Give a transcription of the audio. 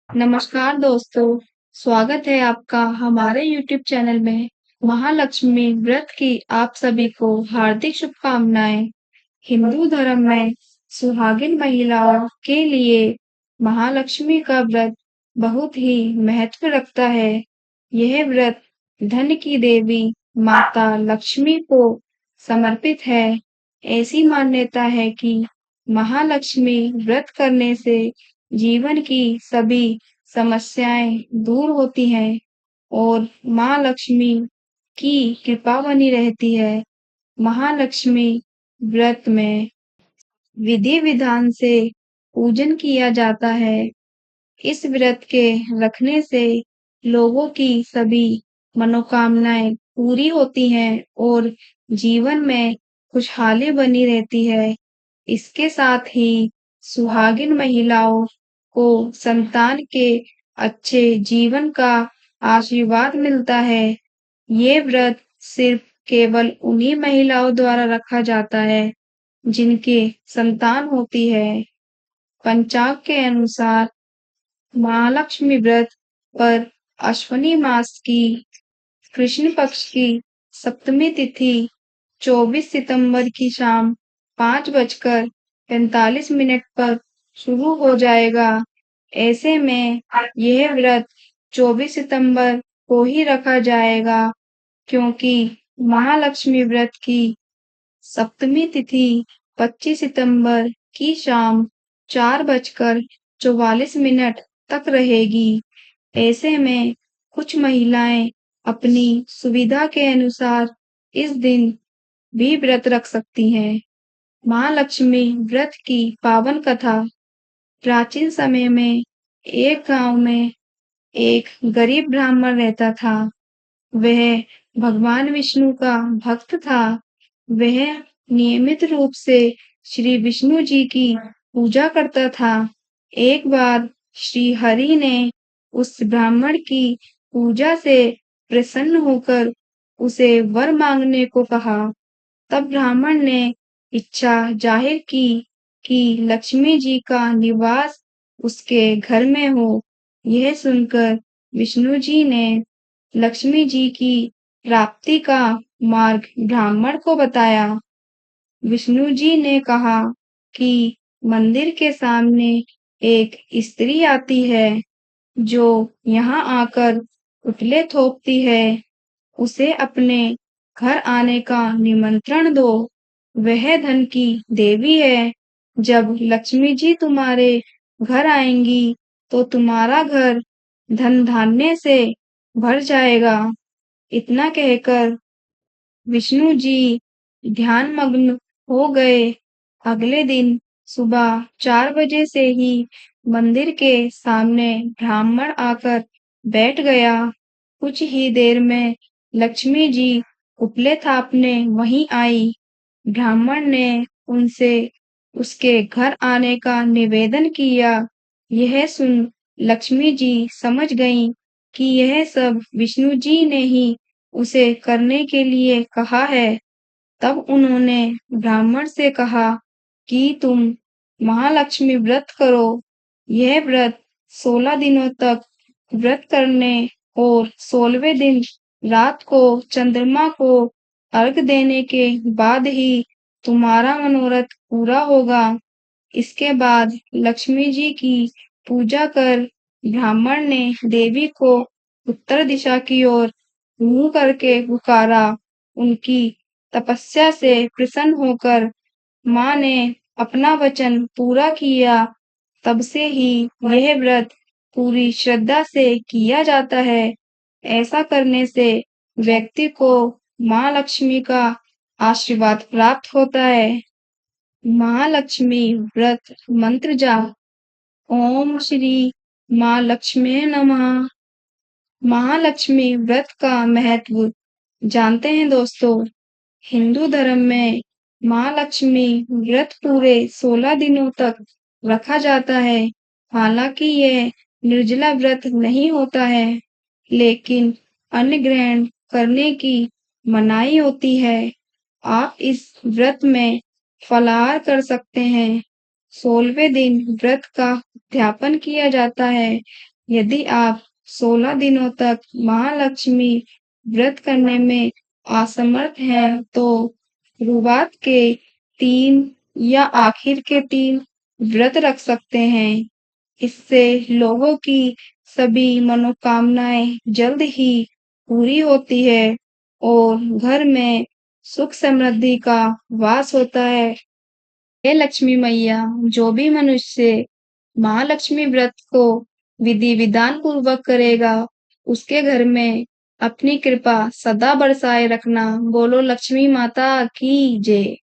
नमस्कार दोस्तों, स्वागत है आपका हमारे YouTube चैनल में। महालक्ष्मी व्रत की आप सभी को हार्दिक शुभकामनाएं। हिंदू धर्म में सुहागिन महिलाओं के लिए महालक्ष्मी का व्रत बहुत ही महत्व रखता है। यह व्रत धन की देवी माता लक्ष्मी को समर्पित है। ऐसी मान्यता है कि महालक्ष्मी व्रत करने से जीवन की सभी समस्याएं दूर होती हैं और माँ लक्ष्मी की कृपा बनी रहती है। महालक्ष्मी व्रत में विधि विधान से पूजन किया जाता है। इस व्रत के रखने से लोगों की सभी मनोकामनाएं पूरी होती हैं और जीवन में खुशहाली बनी रहती है। इसके साथ ही सुहागिन महिलाओं को संतान के अच्छे जीवन का आशीर्वाद मिलता है। ये व्रत सिर्फ केवल उन्हीं महिलाओं द्वारा रखा जाता है जिनके संतान होती है। पंचांग के अनुसार महालक्ष्मी व्रत पर अश्विनी मास की कृष्ण पक्ष की सप्तमी तिथि 24 सितंबर की शाम 5:45 पर शुरू हो जाएगा। ऐसे में यह व्रत 24 सितंबर को ही रखा जाएगा क्योंकि महालक्ष्मी व्रत की सप्तमी तिथि 25 सितंबर की शाम 4:44 तक रहेगी। ऐसे में कुछ महिलाएं अपनी सुविधा के अनुसार इस दिन भी व्रत रख सकती हैं। महालक्ष्मी व्रत की पावन कथा। प्राचीन समय में एक गांव में एक गरीब ब्राह्मण रहता था। वह भगवान विष्णु का भक्त था। वह नियमित रूप से श्री विष्णु जी की पूजा करता था। एक बार श्री हरि ने उस ब्राह्मण की पूजा से प्रसन्न होकर उसे वर मांगने को कहा। तब ब्राह्मण ने इच्छा जाहिर की कि लक्ष्मी जी का निवास उसके घर में हो। यह सुनकर विष्णु जी ने लक्ष्मी जी की प्राप्ति का मार्ग ब्राह्मण को बताया। विष्णु जी ने कहा कि मंदिर के सामने एक स्त्री आती है जो यहाँ आकर उठले थोपती है। उसे अपने घर आने का निमंत्रण दो। वह धन की देवी है। जब लक्ष्मी जी तुम्हारे घर आएंगी तो तुम्हारा घर धन धान्य से भर जाएगा। इतना कहकर विष्णु जी ध्यान मग्न हो गए। अगले दिन सुबह 4 बजे से ही मंदिर के सामने ब्राह्मण आकर बैठ गया। कुछ ही देर में लक्ष्मी जी उपले थापने वहीं आई। ब्राह्मण ने उनसे उसके घर आने का निवेदन किया। यह सुन लक्ष्मी जी समझ गईं कि यह सब विष्णु जी ने ही उसे करने के लिए कहा है। तब उन्होंने ब्राह्मण से कहा कि तुम महालक्ष्मी व्रत करो। यह व्रत 16 दिनों तक व्रत करने और 16वें दिन रात को चंद्रमा को अर्घ देने के बाद ही तुम्हारा मनोरथ पूरा होगा। इसके बाद लक्ष्मी जी की पूजा कर ब्राह्मण ने देवी को उत्तर दिशा की ओर मुंह करके पुकारा। उनकी तपस्या से प्रसन्न होकर माँ ने अपना वचन पूरा किया। तब से ही यह व्रत पूरी श्रद्धा से किया जाता है। ऐसा करने से व्यक्ति को माँ लक्ष्मी का आशीर्वाद प्राप्त होता है। महालक्ष्मी व्रत मंत्र जाप। ओम श्री माँ लक्ष्मी नमः। महालक्ष्मी व्रत का महत्व जानते हैं दोस्तों। हिंदू धर्म में माँ लक्ष्मी व्रत पूरे 16 दिनों तक रखा जाता है। हालांकि यह निर्जला व्रत नहीं होता है, लेकिन अन्न ग्रहण करने की मनाही होती है। आप इस व्रत में फलाहार कर सकते हैं। 16वें दिन व्रत का उद्यापन किया जाता है। यदि आप 16 दिनों तक महालक्ष्मी व्रत करने में असमर्थ हैं, तो शुरुआत के 3 या आखिर के 3 व्रत रख सकते हैं। इससे लोगों की सभी मनोकामनाएं जल्द ही पूरी होती है और घर में सुख समृद्धि का वास होता है। हे लक्ष्मी मैया, जो भी मनुष्य महालक्ष्मी व्रत को विधि विधान पूर्वक करेगा, उसके घर में अपनी कृपा सदा बरसाए रखना। बोलो लक्ष्मी माता की जय।